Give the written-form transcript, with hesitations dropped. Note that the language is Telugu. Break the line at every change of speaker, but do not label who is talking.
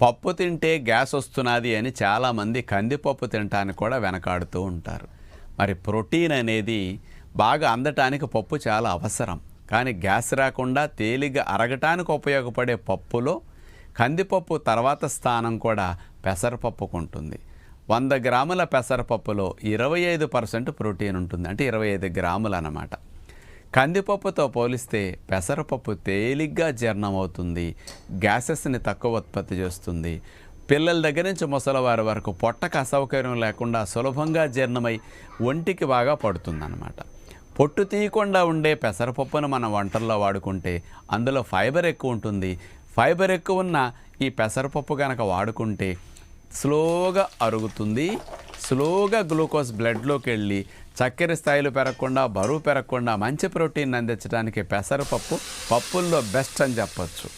పప్పు తింటే గ్యాస్ వస్తున్నది అని చాలామంది కందిపప్పు తినటానికి కూడా వెనకాడుతూ ఉంటారు. మరి ప్రోటీన్ అనేది బాగా అందటానికి పప్పు చాలా అవసరం. కానీ గ్యాస్ రాకుండా తేలిగ్గా అరగటానికి ఉపయోగపడే పప్పులో కందిపప్పు తర్వాత స్థానం కూడా పెసరపప్పుకు ఉంటుంది. 100 గ్రాముల పెసరపప్పులో 25% ప్రోటీన్ ఉంటుంది, అంటే 25 గ్రాములు అన్నమాట. కందిపప్పుతో పోలిస్తే పెసరపప్పు తేలిగ్గా జీర్ణమవుతుంది, గ్యాసెస్ని తక్కువ ఉత్పత్తి చేస్తుంది. పిల్లల దగ్గర నుంచి ముసలివారి వరకు పొట్టకు అసౌకర్యం లేకుండా సులభంగా జీర్ణమై ఒంటికి బాగా పడుతుందన్నమాట. పొట్టు తీయకుండా ఉండే పెసరపప్పును మనం వంటల్లో వాడుకుంటే అందులో ఫైబర్ ఎక్కువ ఉంటుంది. ఫైబర్ ఎక్కువ ఉన్న ఈ పెసరపప్పు కనుక వాడుకుంటే స్లోగా అరుగుతుంది, స్లోగా గ్లూకోజ్ బ్లడ్లోకి వెళ్ళి చక్కెర స్థాయిలు పెరగకుండా, బరువు పెరగకుండా మంచి ప్రోటీన్ అందించడానికి పెసరపప్పు పప్పుల్లో బెస్ట్ అని చెప్పొచ్చు.